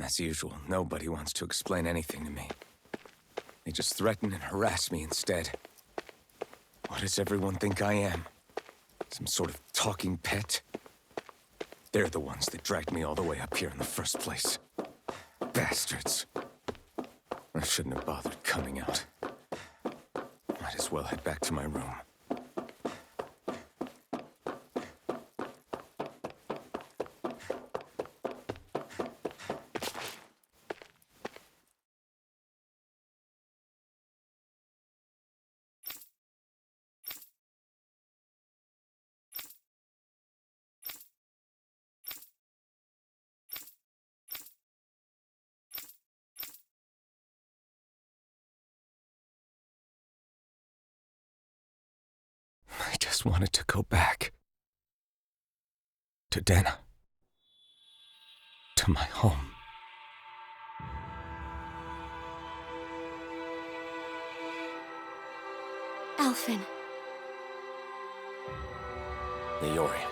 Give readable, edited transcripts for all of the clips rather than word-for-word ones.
As usual, nobody wants to explain anything to me. They just threaten and harass me instead. What does everyone think I am? Some sort of talking pet? They're the ones that dragged me all the way up here in the first place. Bastards. I shouldn't have bothered coming out. Might as well head back to my room. I just wanted to go back. To Dana. To my home. Alphen. Iori.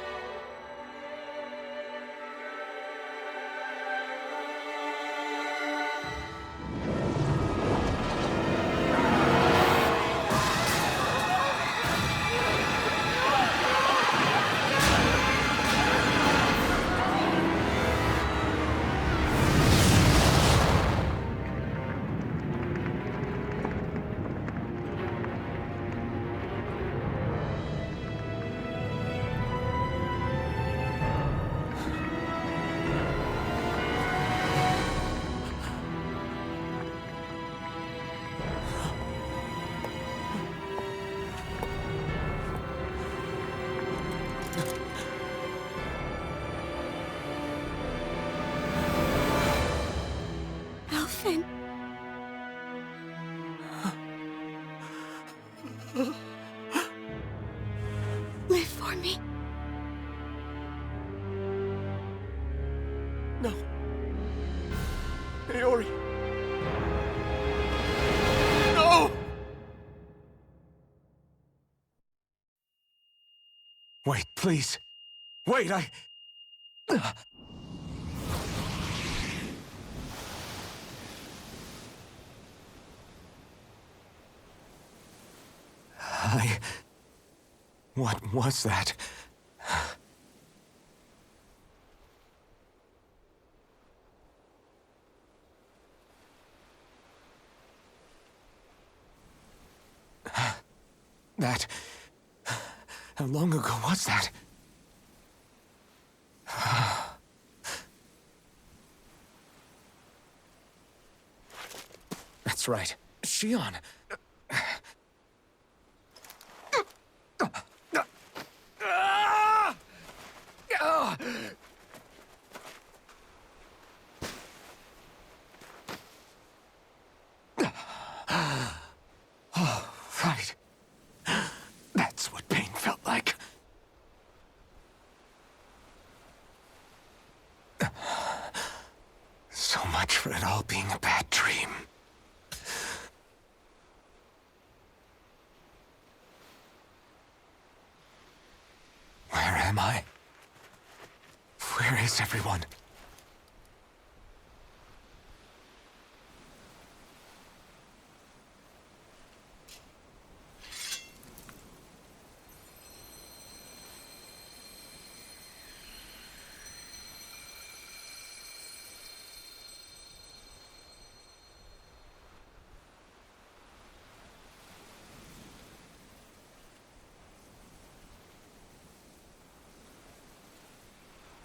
Alphen. Live for me. No. Iori. No! Wait, please. Wait, What was that? That... How long ago was that? That's right. Shion. Oh, right. That's what pain felt like. So much for it all being a bad dream. Where am I? Where is everyone?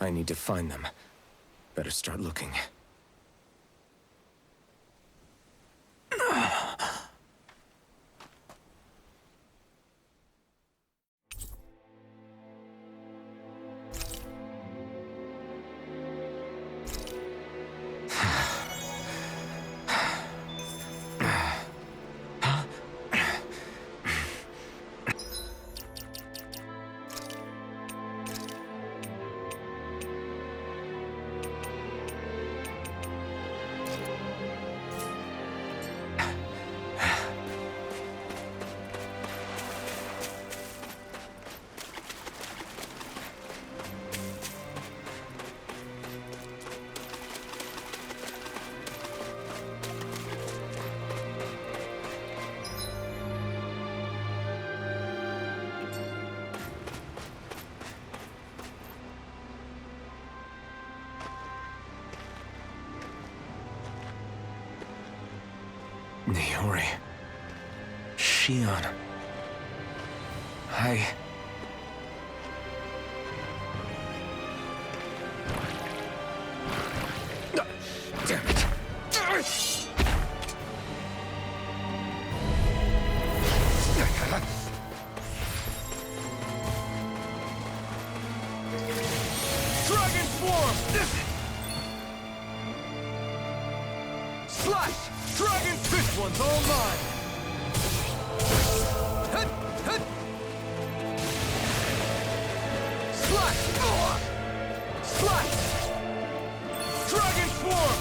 I need to find them. Better start looking. Niori. Shion. I... Damn it! Dragon Swarm! Slash! Dragon! This one's all mine! Hut! Hut! Slash! Slash! Dragon Swarm!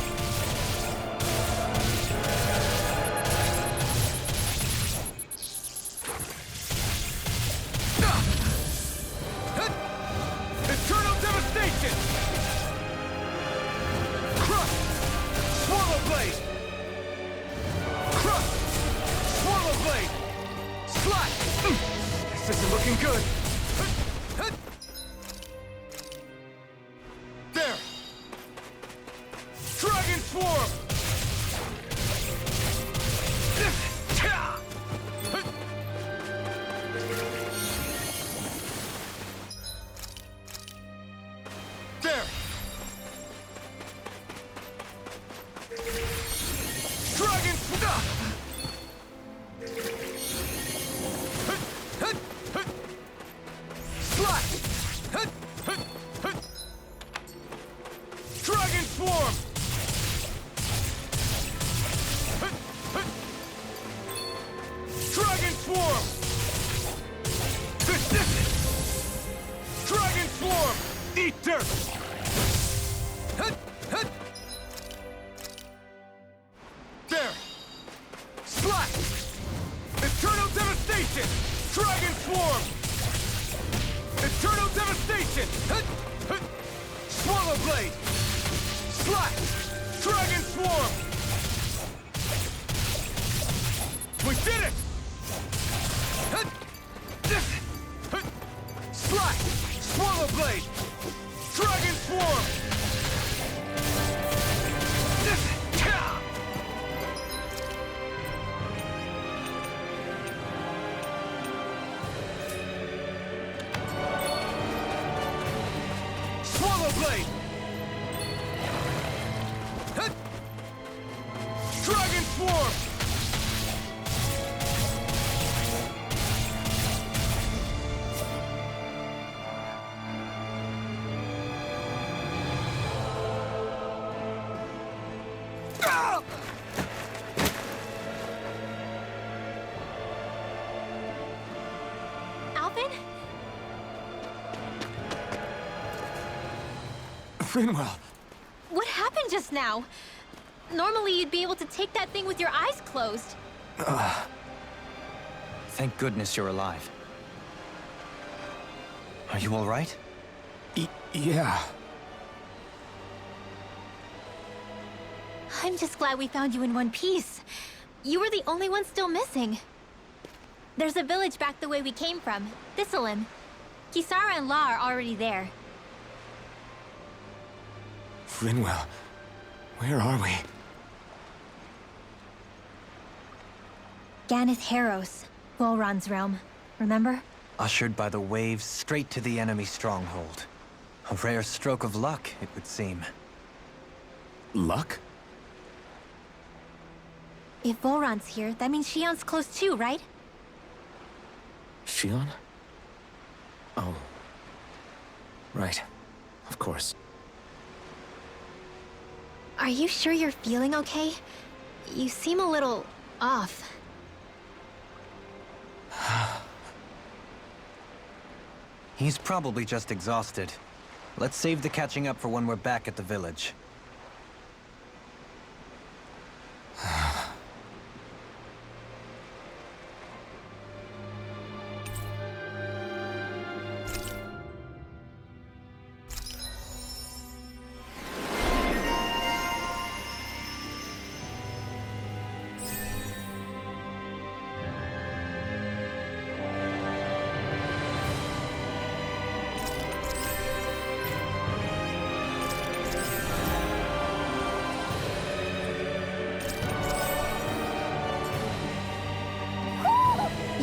Eternal Devastation! Crush! Swallow Blade! Crush! Swallow Blade! Slash! This isn't looking good! There! Dragon Swarm! There! Dragon Slash! Dragon Swarm! Dragon Swarm! Dragon Swarm! Eat dirt! There! Slash! Eternal Devastation! Dragon Swarm! Eternal Devastation! Swallow Blade! Slash! Dragon Swarm! We did it! Slash! Swallow Blade! Dragon Swarm! Swallow Blade! Dragon Swarm! Alvin? Rinwell! What happened just now? Normally you'd be able to take that thing with your eyes closed. Thank goodness you're alive. Are you all right? Yeah. I'm just glad we found you in one piece. You were the only one still missing. There's a village back the way we came from, Thistlym. Kisara and La are already there. Rinwell, where are we? Ganeth Haros, Volron's realm. Remember? Ushered by the waves straight to the enemy stronghold. A rare stroke of luck, it would seem. Luck? If Volron's here, that means Shion's close too, right? Shion? Oh. Right. Of course. Are you sure you're feeling okay? You seem a little off. He's probably just exhausted. Let's save the catching up for when we're back at the village.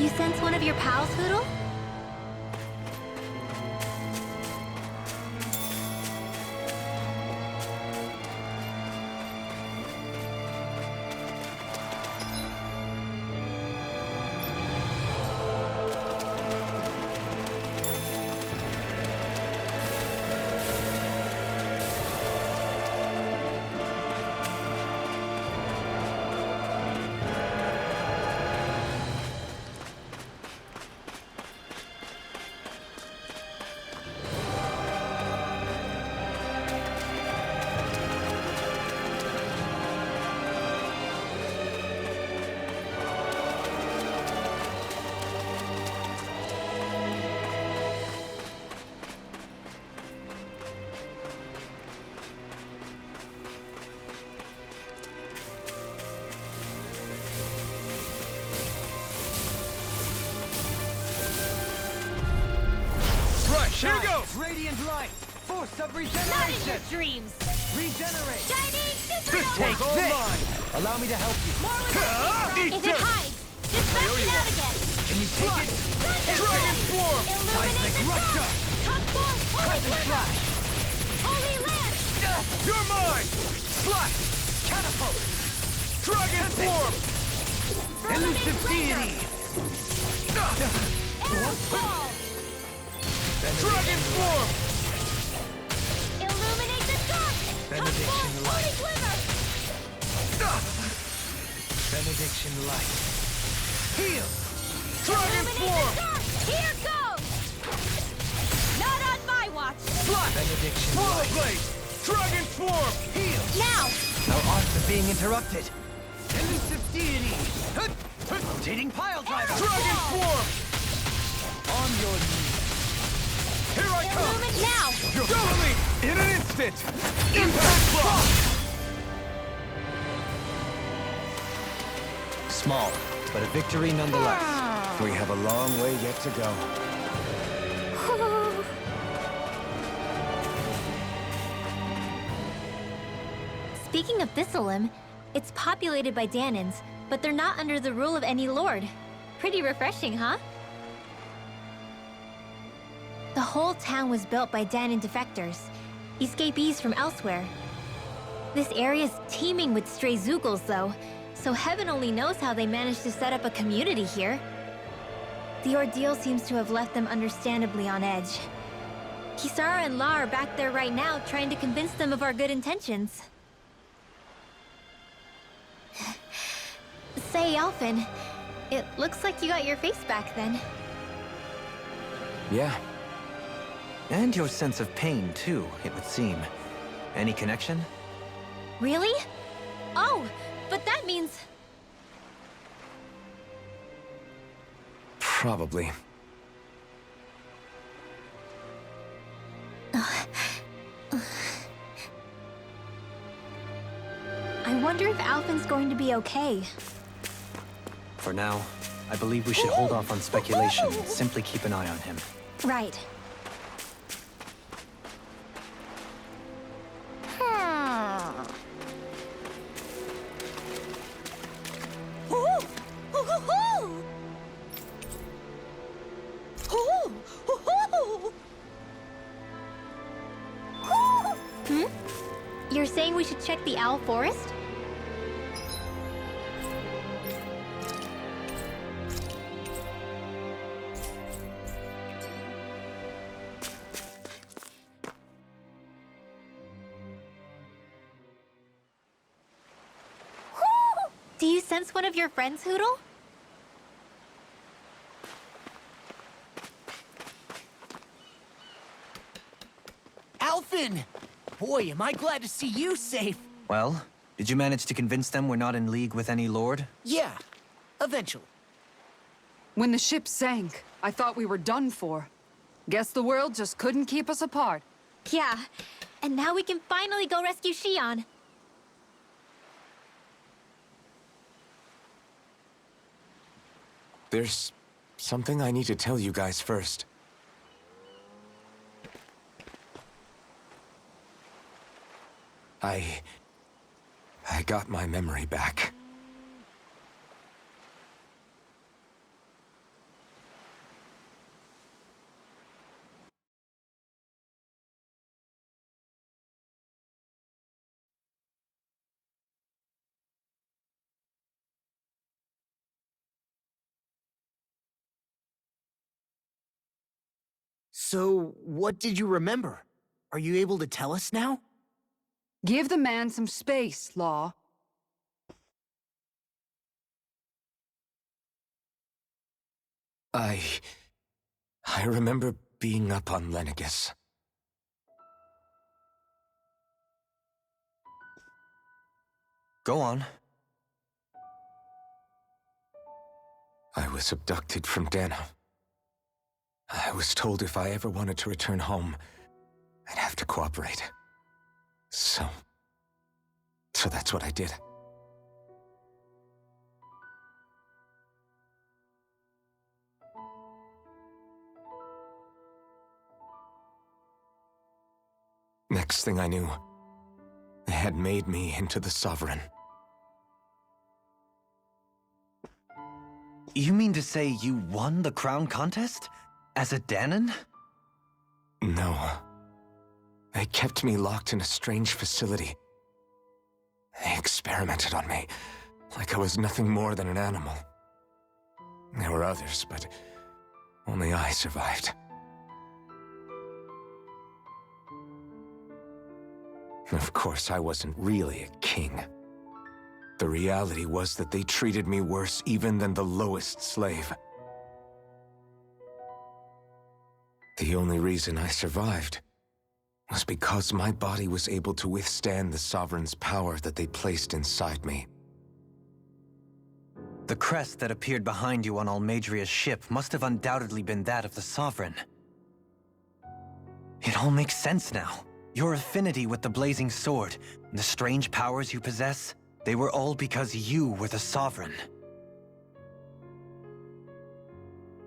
you sense one of your pals, Hoodle? Here goes! Radiant light! Force of Not in regeneration! your dreams! Regenerate! Shining Thistlym! Take this! Allow me to help you. More with it! If it hides, just bash it out again! Can you take it? Dragon Swarm! Illuminate the Rupture! dark! Come forth, Holy Present Glimmer! flash! Holy Lance! You're mine! Slash! Catapult! Dragon Swarm! Elusive Laser! deity! Arrow Ball! Dragon Swarm! Illuminate the dark! Come Benediction forth, light. Holy Glimmer! Benediction light. Heal! Dragon Illuminate Swarm! the dark! Here goes! Not on my watch! Slash! Benediction Power light. Blade! Dragon Swarm! Heal! Now! Our arts are being interrupted. Elusive deity! Rotating pile driver! Dragon Swarm! On your knees. Here I come! Illuminate now! You're me in an instant! Impact block! Small, but a victory nonetheless. We have a long way yet to go. Speaking of Thistlym, it's populated by Danans, but they're not under the rule of any lord. Pretty refreshing, huh? The whole town was built by Danan defectors, escapees from elsewhere. This area's teeming with stray Zoogles, though, so heaven only knows how they managed to set up a community here. The ordeal seems to have left them understandably on edge. Kisara and La are back there right now trying to convince them of our good intentions. Say, Alphen, it looks like you got your face back then. Yeah. And your sense of pain, too, it would seem. Any connection? Really? Oh, but that means... Probably. I wonder if Alphen's going to be okay. For now, I believe we should hold off on speculation and simply keep an eye on him. Right. Hmm? You're saying we should check the Owl Forest? Do you sense one of your friends, Hoodle? Alphen! Boy, am I glad to see you safe. Well, did you manage to convince them we're not in league with any lord? Yeah, eventually. When the ship sank, I thought we were done for. Guess the world just couldn't keep us apart. Yeah, and now we can finally go rescue Shion. There's something I need to tell you guys first. I got my memory back. So, what did you remember? Are you able to tell us now? Give the man some space, Law. I remember being up on Lenegus. Go on. I was abducted from Dano. I was told if I ever wanted to return home, I'd have to cooperate. So that's what I did. Next thing I knew, they had made me into the Sovereign. You mean to say you won the crown contest? As a Danon? No. They kept me locked in a strange facility. They experimented on me, like I was nothing more than an animal. There were others, but only I survived. Of course, I wasn't really a king. The reality was that they treated me worse even than the lowest slave. The only reason I survived was because my body was able to withstand the Sovereign's power that they placed inside me. The crest that appeared behind you on Almadria's ship must have undoubtedly been that of the Sovereign. It all makes sense now. Your affinity with the Blazing Sword, and the strange powers you possess, they were all because you were the Sovereign.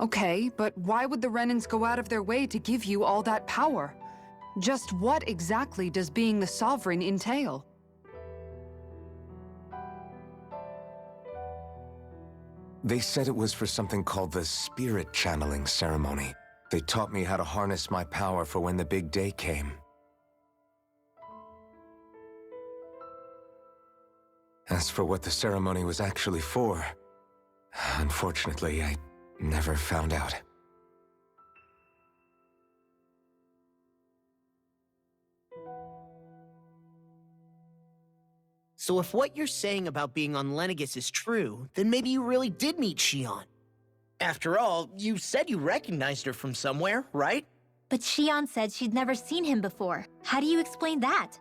Okay, but why would the Renans go out of their way to give you all that power? Just what exactly does being the Sovereign entail? They said it was for something called the Spirit Channeling Ceremony. They taught me how to harness my power for when the big day came. As for what the ceremony was actually for, unfortunately, I never found out. So if what you're saying about being on Lenegus is true, then maybe you really did meet Shion. After all, you said you recognized her from somewhere, right? But Shion said she'd never seen him before. How do you explain that?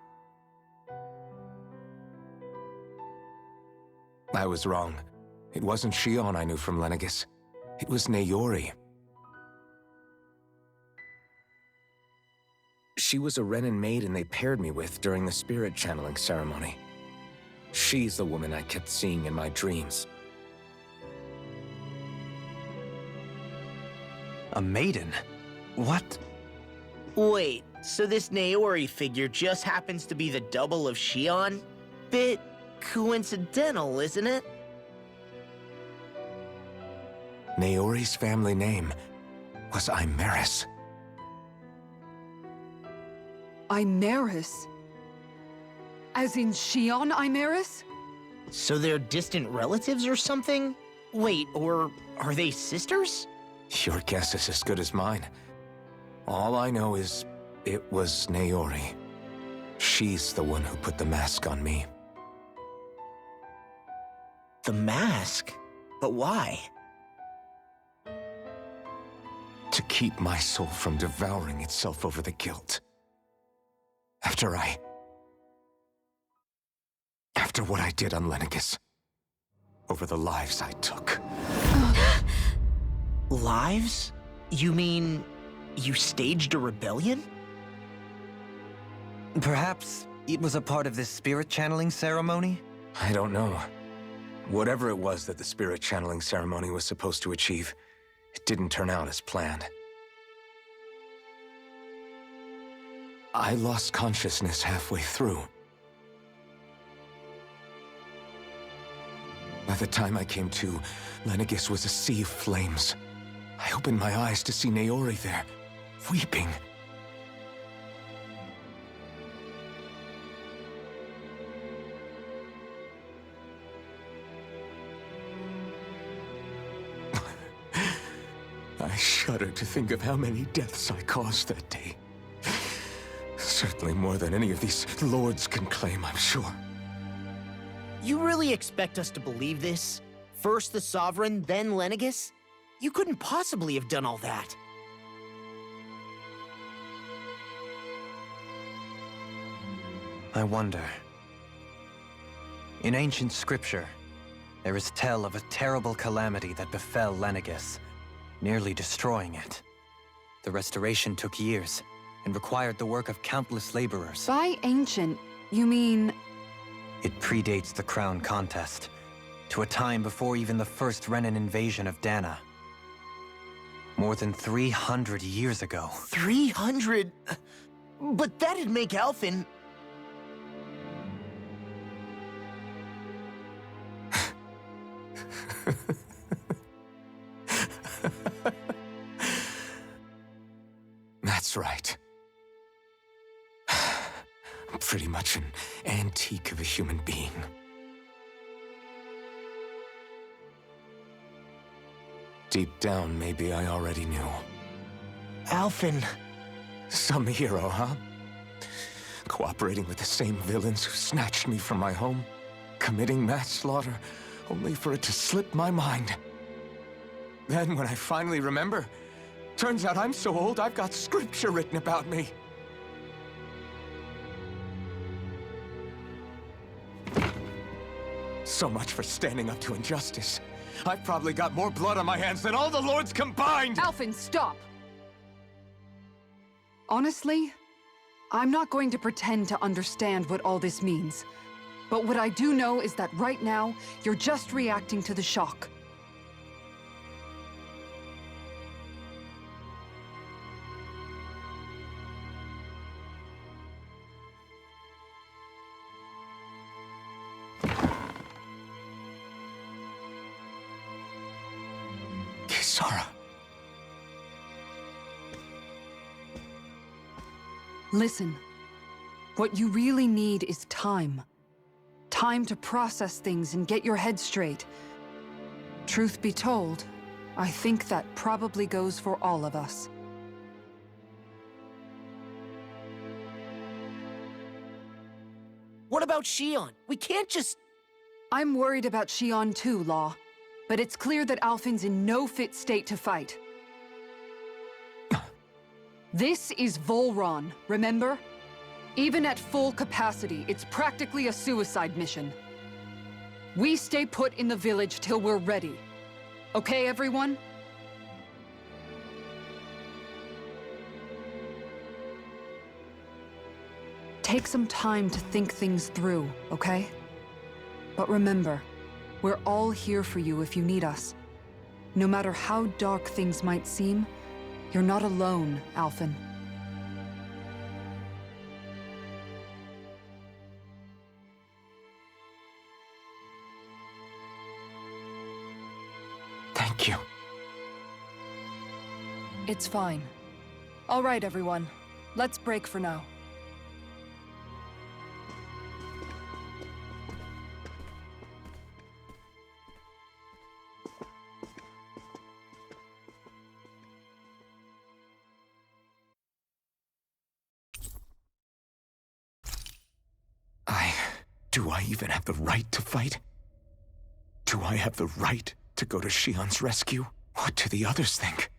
I was wrong. It wasn't Shion I knew from Lenegus. It was Naori. She was a Renan maiden they paired me with during the spirit channeling ceremony. She's the woman I kept seeing in my dreams. A maiden? What? Wait, so this Naori figure just happens to be the double of Shion? Bit coincidental, isn't it? Naori's family name was Imeris. Imeris? As in Shion Imeris? So they're distant relatives or something? Wait, or are they sisters? Your guess is as good as mine. All I know is it was Naori. She's the one who put the mask on me. The mask? But why? To keep my soul from devouring itself over the guilt. After what I did on Lenegus. Over the lives I took. Lives? You mean you staged a rebellion? Perhaps it was a part of this spirit channeling ceremony? I don't know. Whatever it was that the spirit channeling ceremony was supposed to achieve, it didn't turn out as planned. I lost consciousness halfway through. By the time I came to, Lenegus was a sea of flames. I opened my eyes to see Naori there, weeping. I I shudder to think of how many deaths I caused that day. Certainly more than any of these lords can claim, I'm sure. You really expect us to believe this? First the Sovereign, then Lenegus? You couldn't possibly have done all that. I wonder. In ancient scripture, there is tell of a terrible calamity that befell Lenegus, nearly destroying it. The restoration took years, and required the work of countless laborers. By ancient, you mean... It predates the crown contest, to a time before even the first Renan invasion of Dana. More than 300 years ago. 300? But that'd make Alphen... That's right. I'm pretty much an antique of a human being. Deep down, maybe I already knew. Alphen... Some hero, huh? Cooperating with the same villains who snatched me from my home, committing mass slaughter, only for it to slip my mind. Then, when I finally remember, turns out I'm so old I've got scripture written about me. So much for standing up to injustice. I've probably got more blood on my hands than all the lords combined! Alphen, stop! Honestly, I'm not going to pretend to understand what all this means. But what I do know is that right now, you're just reacting to the shock. Kisara. Listen, what you really need is time. Time to process things and get your head straight. Truth be told, I think that probably goes for all of us. What about Shion? We can't just... I'm worried about Shion too, Law. But it's clear that Alphen's in no fit state to fight. This is Volron, remember? Even at full capacity, it's practically a suicide mission. We stay put in the village till we're ready. Okay, everyone? Take some time to think things through, okay? But remember, we're all here for you if you need us. No matter how dark things might seem, you're not alone, Alphen. Thank you. It's fine. All right, everyone. Let's break for now. Do I even have the right to fight? Do I have the right to go to Shion's rescue? What do the others think?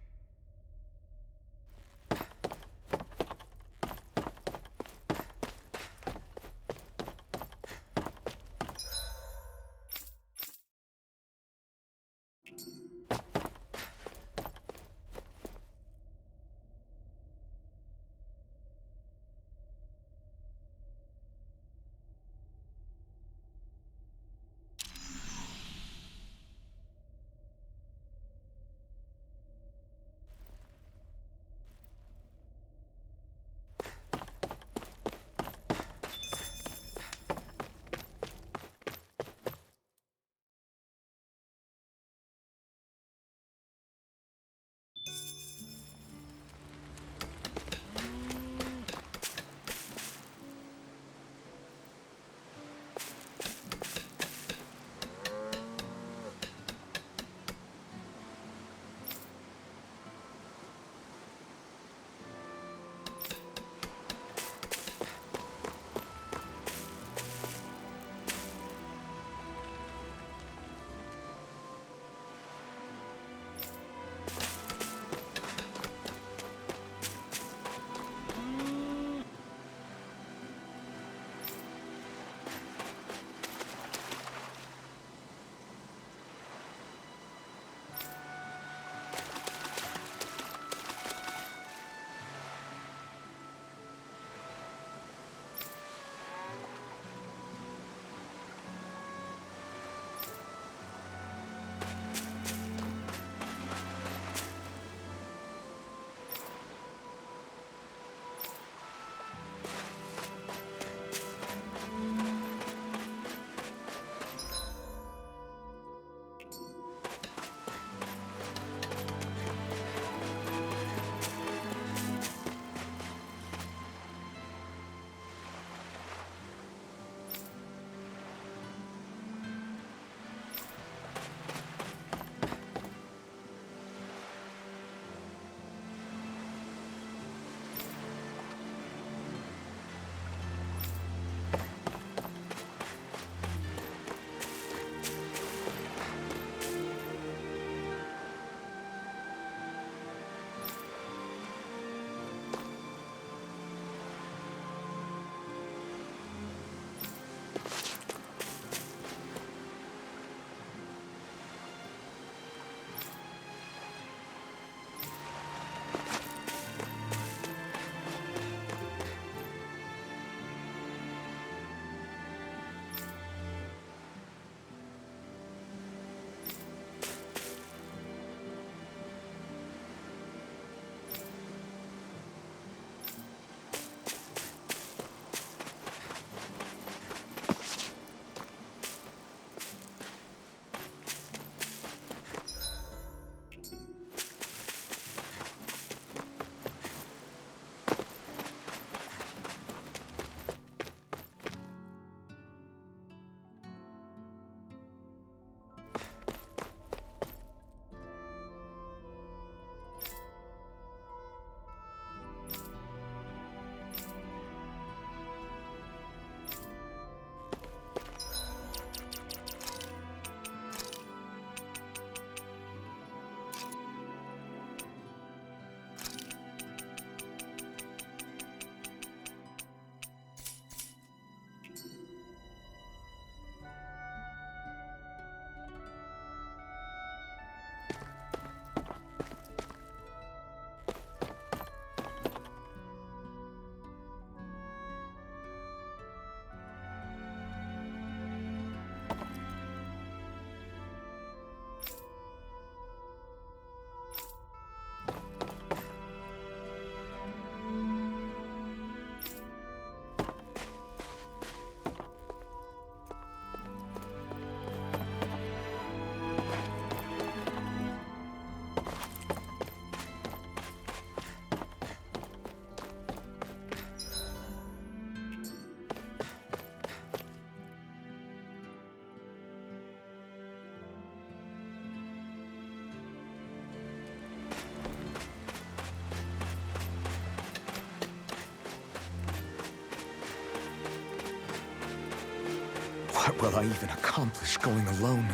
What will I even accomplish going alone?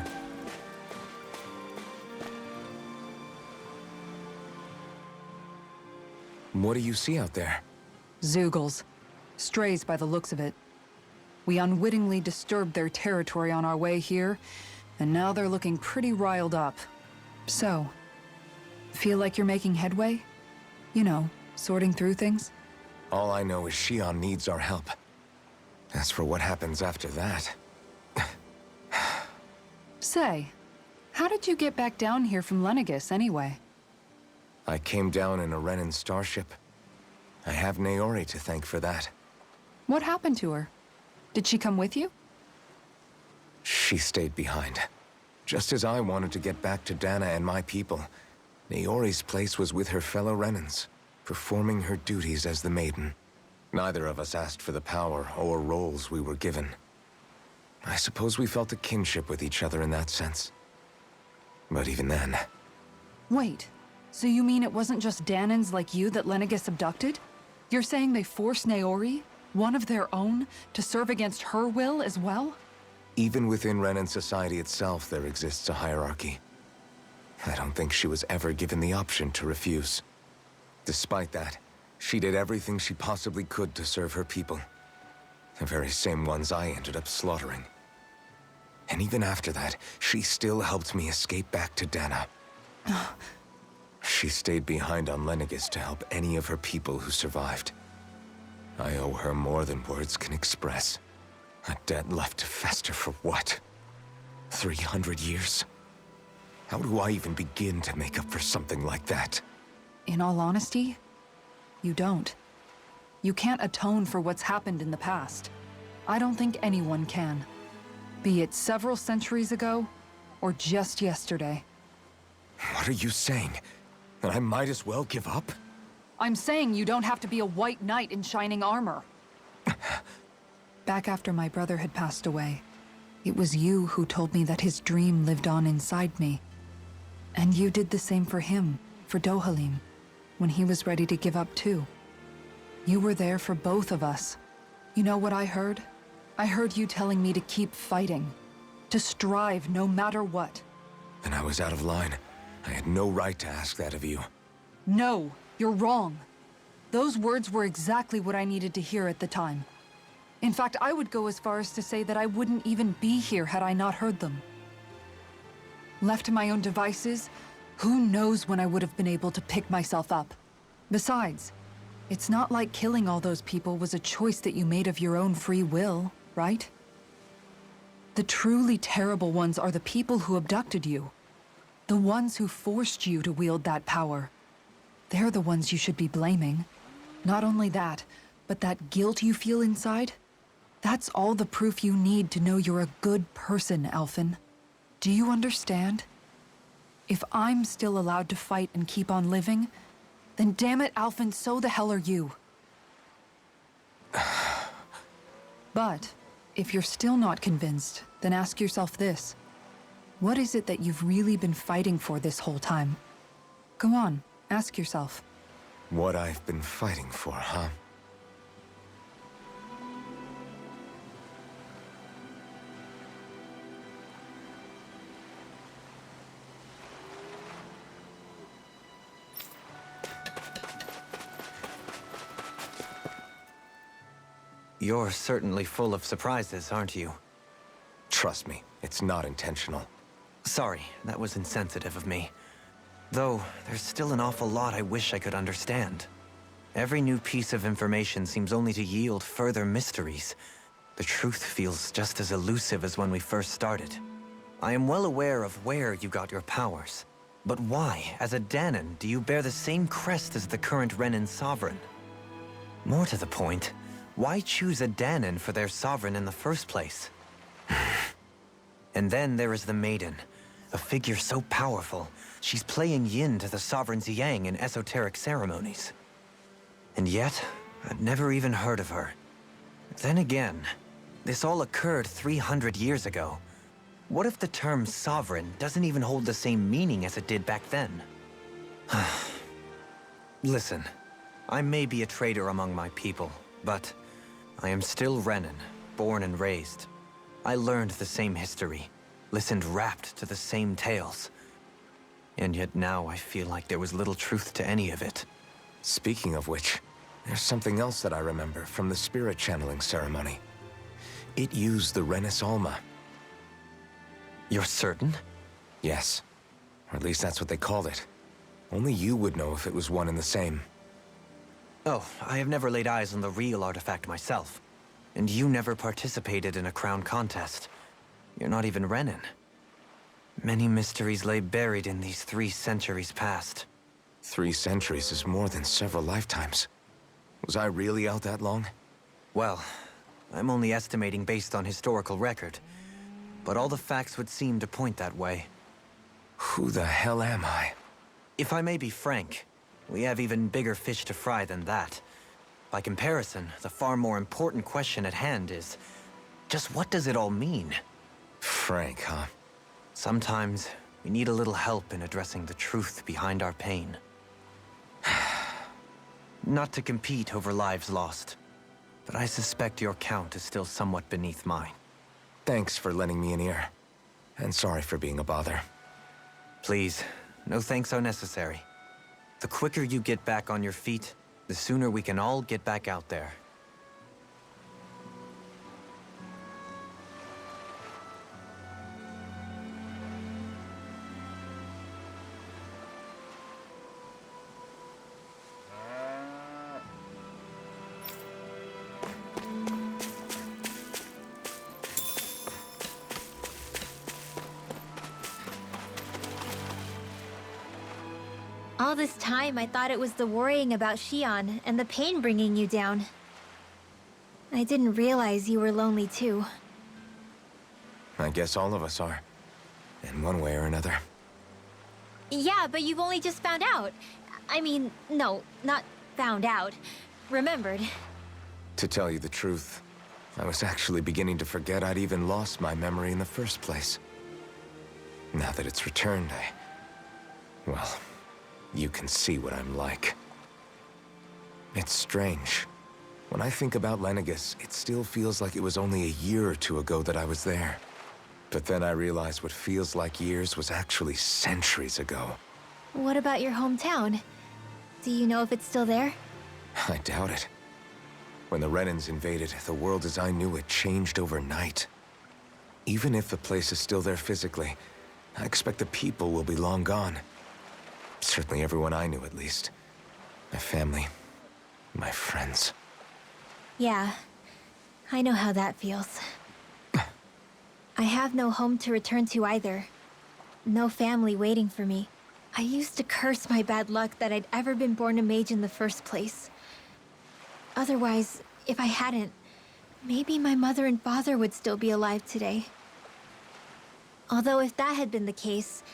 What do you see out there? Zeugles. Strays by the looks of it. We unwittingly disturbed their territory on our way here, and now they're looking pretty riled up. So, feel like you're making headway? You know, sorting through things? All I know is Shion needs our help. As for what happens after that... Say, how did you get back down here from Lenegis, anyway? I came down in a Renan starship. I have Naori to thank for that. What happened to her? Did she come with you? She stayed behind. Just as I wanted to get back to Dana and my people, Naori's place was with her fellow Renans, performing her duties as the Maiden. Neither of us asked for the power or roles we were given. I suppose we felt a kinship with each other in that sense. But even then... Wait, so you mean it wasn't just Danans like you that Lenegis abducted? You're saying they forced Naori, one of their own, to serve against her will as well? Even within Renan society itself, there exists a hierarchy. I don't think she was ever given the option to refuse. Despite that, she did everything she possibly could to serve her people. The very same ones I ended up slaughtering. And even after that, she still helped me escape back to Dana. She stayed behind on Lenegis to help any of her people who survived. I owe her more than words can express. A debt left to fester for what? 300 years? How do I even begin to make up for something like that? In all honesty, you don't. You can't atone for what's happened in the past. I don't think anyone can. Be it several centuries ago, or just yesterday. What are you saying? That I might as well give up? I'm saying you don't have to be a white knight in shining armor. Back after my brother had passed away, it was you who told me that his dream lived on inside me. And you did the same for him, for Dohalim, when he was ready to give up too. You were there for both of us. You know what I heard? I heard you telling me to keep fighting, to strive no matter what. Then I was out of line. I had no right to ask that of you. No, you're wrong. Those words were exactly what I needed to hear at the time. In fact, I would go as far as to say that I wouldn't even be here had I not heard them. Left to my own devices, who knows when I would have been able to pick myself up. Besides, it's not like killing all those people was a choice that you made of your own free will, right? The truly terrible ones are the people who abducted you. The ones who forced you to wield that power. They're the ones you should be blaming. Not only that, but that guilt you feel inside, that's all the proof you need to know you're a good person, Alphen. Do you understand? If I'm still allowed to fight and keep on living, then damn it, Alphen, so the hell are you. But, if you're still not convinced, then ask yourself this. What is it that you've really been fighting for this whole time? Go on, ask yourself. What I've been fighting for, huh? You're certainly full of surprises, aren't you? Trust me, it's not intentional. Sorry, that was insensitive of me. Though, there's still an awful lot I wish I could understand. Every new piece of information seems only to yield further mysteries. The truth feels just as elusive as when we first started. I am well aware of where you got your powers. But why, as a Danan, do you bear the same crest as the current Renan sovereign? More to the point, why choose a Danan for their sovereign in the first place? And then there is the Maiden, a figure so powerful, she's playing yin to the sovereign's yang in esoteric ceremonies. And yet, I'd never even heard of her. Then again, this all occurred 300 years ago. What if the term sovereign doesn't even hold the same meaning as it did back then? Listen, I may be a traitor among my people, but I am still Renan, born and raised. I learned the same history, listened rapt to the same tales. And yet now I feel like there was little truth to any of it. Speaking of which, there's something else that I remember from the spirit channeling ceremony. It used the Renis Alma. You're certain? Yes. Or at least that's what they called it. Only you would know if it was one and the same. Oh, I have never laid eyes on the real artifact myself. And you never participated in a crown contest. You're not even Renin. Many mysteries lay buried in these 3 centuries past. 3 centuries is more than several lifetimes. Was I really out that long? Well, I'm only estimating based on historical record. But all the facts would seem to point that way. Who the hell am I? If I may be frank, we have even bigger fish to fry than that. By comparison, the far more important question at hand is, just what does it all mean? Frank, huh? Sometimes, we need a little help in addressing the truth behind our pain. Not to compete over lives lost, but I suspect your count is still somewhat beneath mine. Thanks for lending me an ear. And sorry for being a bother. Please, no thanks are necessary. The quicker you get back on your feet, the sooner we can all get back out there. All this time, I thought it was the worrying about Xion and the pain bringing you down. I didn't realize you were lonely too. I guess all of us are. In one way or another. Yeah, but you've only just found out. I mean, no, not found out. Remembered. To tell you the truth, I was actually beginning to forget I'd even lost my memory in the first place. Now that it's returned, well, you can see what I'm like. It's strange. When I think about Lenegis, it still feels like it was only a year or 2 ago that I was there. But then I realized what feels like years was actually centuries ago. What about your hometown? Do you know if it's still there? I doubt it. When the Renans invaded, the world as I knew it changed overnight. Even if the place is still there physically, I expect the people will be long gone. Certainly everyone I knew, at least. My family, my friends. Yeah, I know how that feels. I have no home to return to either. No family waiting for me. I used to curse my bad luck that I'd ever been born a mage in the first place. Otherwise, if I hadn't, maybe my mother and father would still be alive today. Although if that had been the case,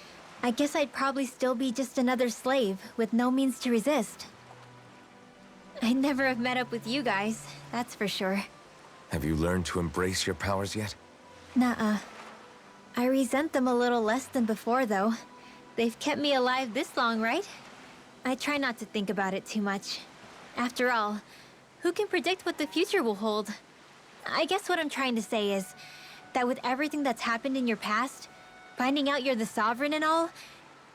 I guess I'd probably still be just another slave with no means to resist. I'd never have met up with you guys, that's for sure. Have you learned to embrace your powers yet? Nuh-uh. I resent them a little less than before, though. They've kept me alive this long, right? I try not to think about it too much. After all, who can predict what the future will hold? I guess what I'm trying to say is that with everything that's happened in your past, finding out you're the Sovereign and all,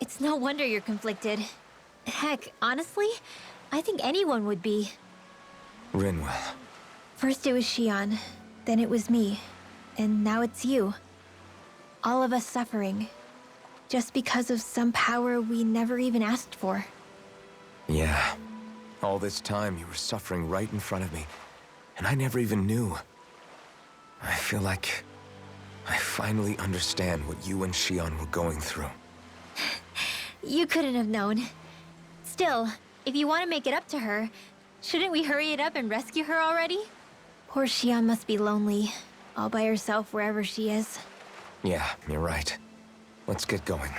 it's no wonder you're conflicted. Heck, honestly, I think anyone would be. Rinwell. First it was Xion, then it was me, and now it's you. All of us suffering, just because of some power we never even asked for. Yeah. All this time you were suffering right in front of me, and I never even knew. I feel like I finally understand what you and Xion were going through. You couldn't have known. Still, if you want to make it up to her, shouldn't we hurry it up and rescue her already? Poor Xion must be lonely, all by herself wherever she is. Yeah, you're right. Let's get going.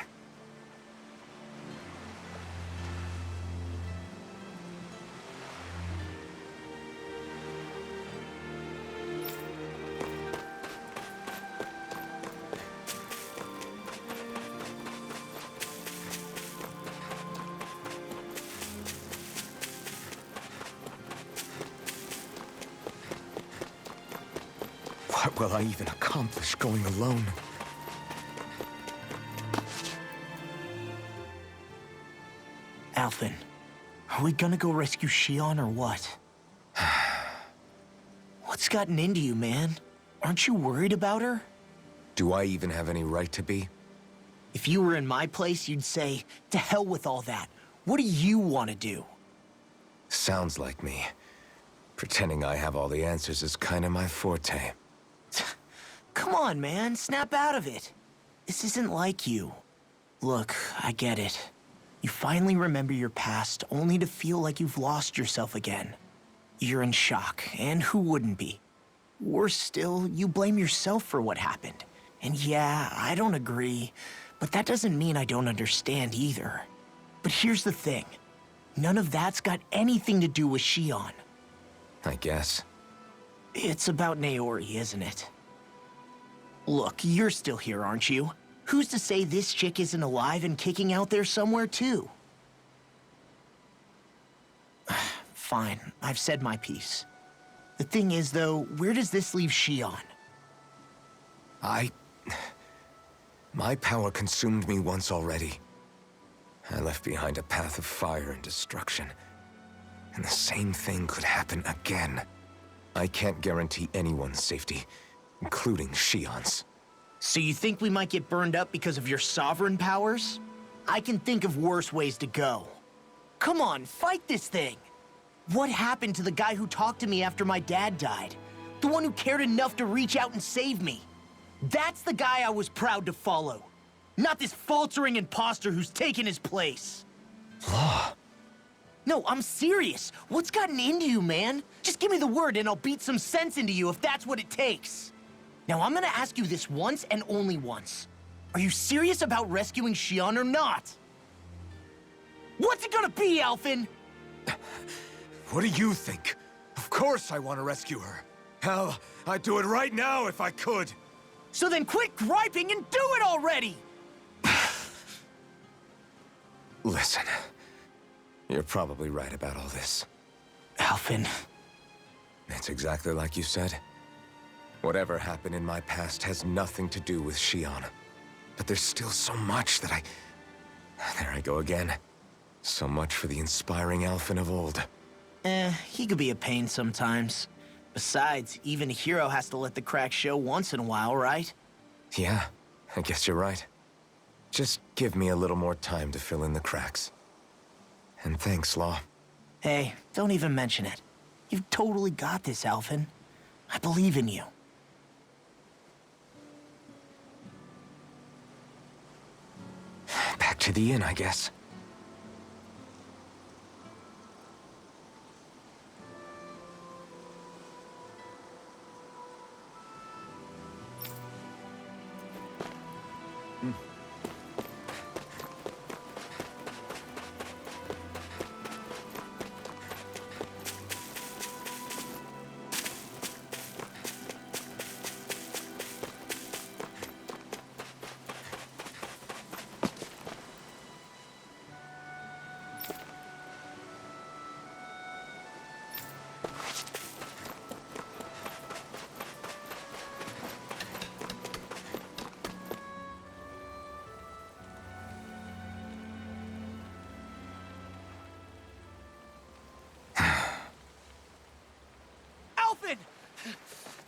will I even accomplish going alone? Alphen, are we gonna go rescue Shion or what? What's gotten into you, man? Aren't you worried about her? Do I even have any right to be? If you were in my place, you'd say, to hell with all that. What do you want to do? Sounds like me. Pretending I have all the answers is kind of my forte. Come on, man. Snap out of it. This isn't like you. Look, I get it. You finally remember your past, only to feel like you've lost yourself again. You're in shock, and who wouldn't be? Worse still, you blame yourself for what happened. And yeah, I don't agree, but that doesn't mean I don't understand either. But here's the thing. None of that's got anything to do with Shion. I guess. It's about Naori, isn't it? Look, you're still here, aren't you? Who's to say this chick isn't alive and kicking out there somewhere, too? Fine, I've said my piece. The thing is, though, where does this leave Shion? My power consumed me once already. I left behind a path of fire and destruction. And the same thing could happen again. I can't guarantee anyone's safety, including Shion's. So you think we might get burned up because of your sovereign powers? I can think of worse ways to go. Come on, fight this thing! What happened to the guy who talked to me after my dad died? The one who cared enough to reach out and save me? That's the guy I was proud to follow. Not this faltering imposter who's taken his place. Law. No, I'm serious. What's gotten into you, man? Just give me the word and I'll beat some sense into you if that's what it takes. Now, I'm gonna ask you this once and only once. Are you serious about rescuing Shion or not? What's it gonna be, Alphen? What do you think? Of course I want to rescue her. Hell, I'd do it right now if I could. So then quit griping and do it already! Listen, you're probably right about all this. Alphen. It's exactly like you said. Whatever happened in my past has nothing to do with Shion. But there's still so much that There I go again. So much for the inspiring Alphen of old. He could be a pain sometimes. Besides, even a hero has to let the cracks show once in a while, right? Yeah, I guess you're right. Just give me a little more time to fill in the cracks. And thanks, Law. Hey, don't even mention it. You've totally got this, Alphen. I believe in you. Back to the inn, I guess.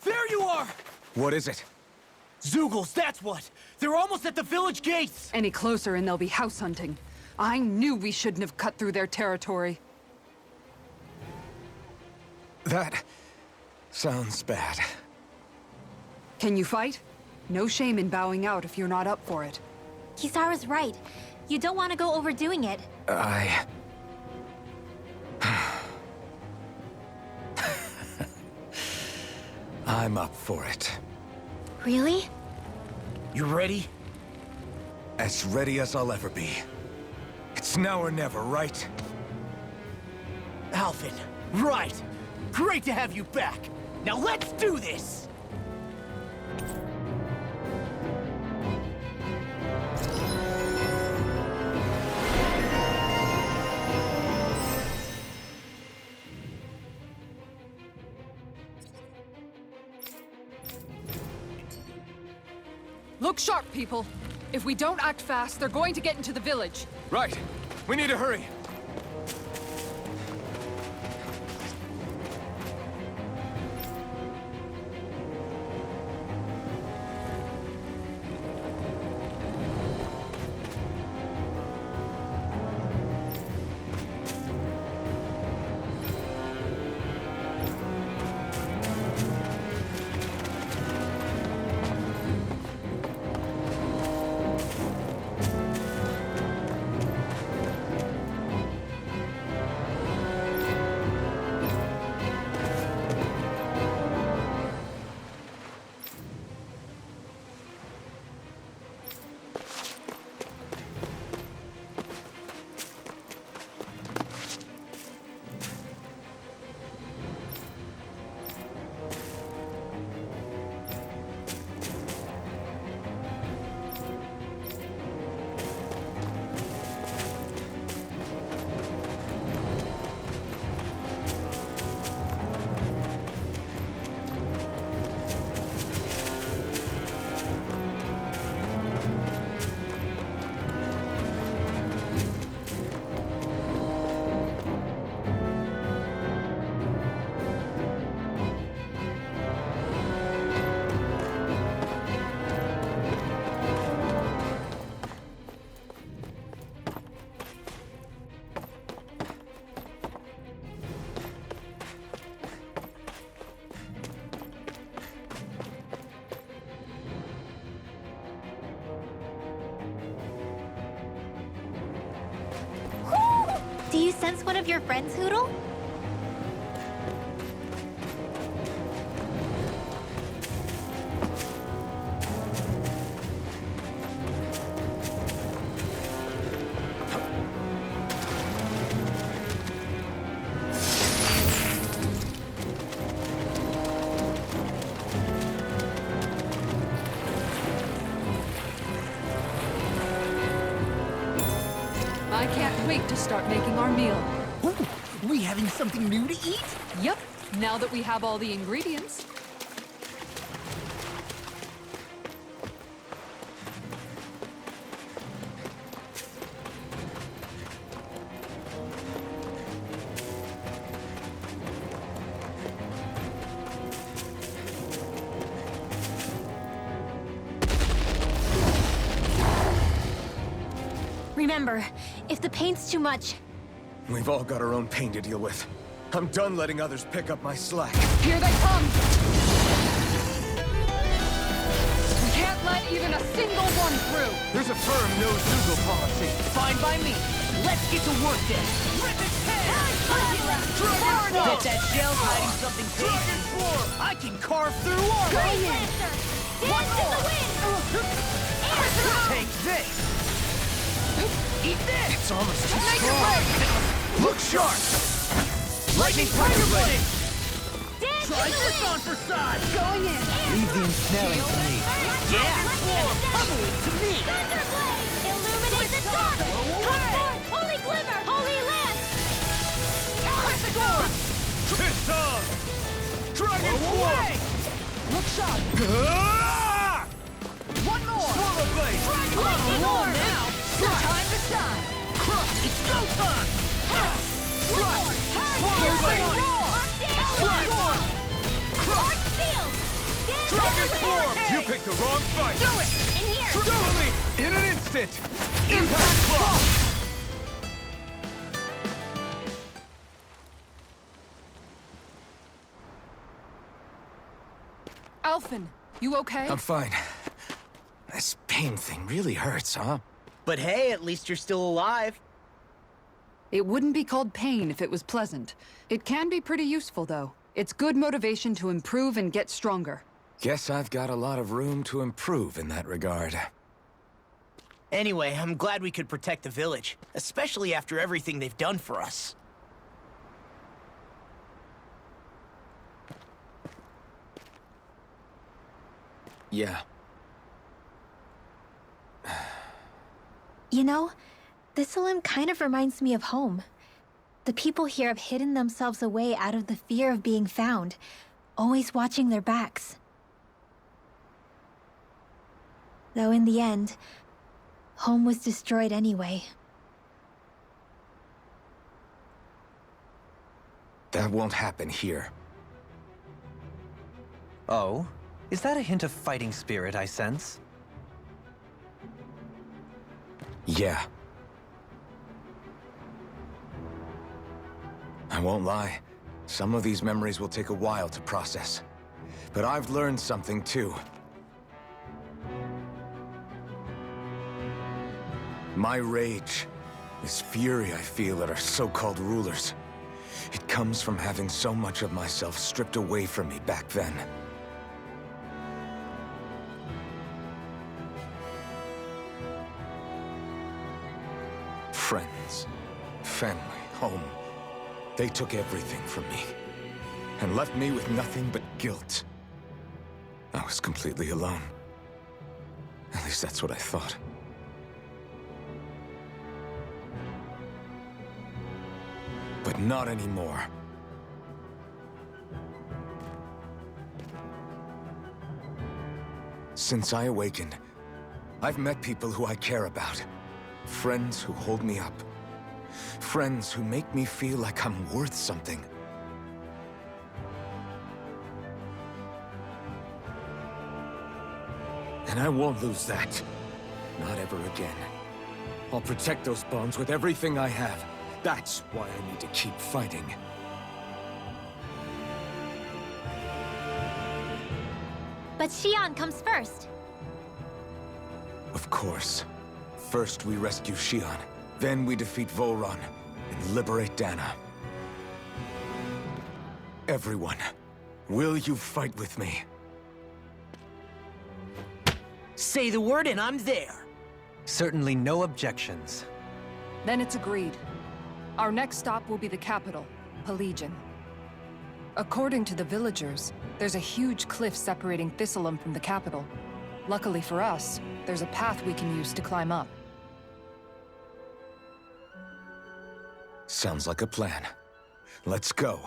There you are! What is it? Zeugles, that's what! They're almost at the village gates! Any closer and they'll be house hunting. I knew we shouldn't have cut through their territory. That sounds bad. Can you fight? No shame in bowing out if you're not up for it. Kisara's right. You don't want to go overdoing it. I'm up for it. Really? You ready? As ready as I'll ever be. It's now or never, right? Alphen, right! Great to have you back! Now let's do this! Look sharp, people. If we don't act fast, they're going to get into the village. Right. We need to hurry. Do you sense one of your friends, Hoodle? I can't wait to start making our meal. Ooh, we having something new to eat? Yep, now that we have all the ingredients. Remember, if the pain's too much, We've all got our own pain to deal with. I'm done letting others pick up my slack. Here they come! We can't let even a single one through! There's a firm no-Zoogle policy. Fine by me. Let's get to work then. Rip its head! Bet that shell's hiding something tasty. I can carve through armor. Great Lancer! Dance in the wind! Take this. Eat this. It's almost too Make it strong. rain. Look sharp! Lightning Tiger Blade. Dance Try in the this wind! on for size. Going in! Leave the ensnaring to me. Yeah. Pummel it to me. Thunder Blade! Illuminate the dark! Come forth! Holy Glimmer! Holy Lance! Crescent Orb. Thistlym! Dragon Away. Look sharp! Ah! One more. Swallow Blade! Lightning Orb! Now. Time to shine! It's go time. Swallow Blade! Dragon Form! You picked the wrong fight! Do it. In here! Totally! In an instant! Impact Claw! Alphen, you okay? I'm fine. This pain thing really hurts, huh? But hey, at least you're still alive. It wouldn't be called pain if it was pleasant. It can be pretty useful, though. It's good motivation to improve and get stronger. Guess I've got a lot of room to improve in that regard. Anyway, I'm glad we could protect the village, especially after everything they've done for us. Yeah. You know, Thistlym kind of reminds me of home. The people here have hidden themselves away out of the fear of being found, always watching their backs. Though in the end, home was destroyed anyway. That won't happen here. Oh? Is that a hint of fighting spirit I sense? Yeah. I won't lie. Some of these memories will take a while to process. But I've learned something too. My rage, this fury I feel at our so-called rulers, it comes from having so much of myself stripped away from me back then. Friends, family, home. They took everything from me, and left me with nothing but guilt. I was completely alone. At least that's what I thought. But not anymore. Since I awakened, I've met people who I care about. Friends who hold me up. Friends who make me feel like I'm worth something. And I won't lose that. Not ever again. I'll protect those bonds with everything I have. That's why I need to keep fighting. But Xion comes first. Of course. First we rescue Xion, then we defeat Volron and liberate Dana. Everyone, will you fight with me? Say the word and I'm there. Certainly no objections. Then it's agreed. Our next stop will be the capital, Pelegion. According to the villagers, there's a huge cliff separating Thistlym from the capital. Luckily for us, there's a path we can use to climb up. Sounds like a plan. Let's go.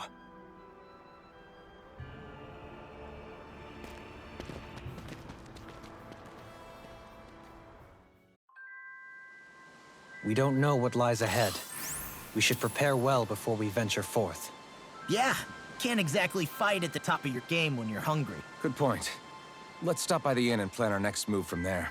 We don't know what lies ahead. We should prepare well before we venture forth. Yeah, can't exactly fight at the top of your game when you're hungry. Good point. Let's stop by the inn and plan our next move from there.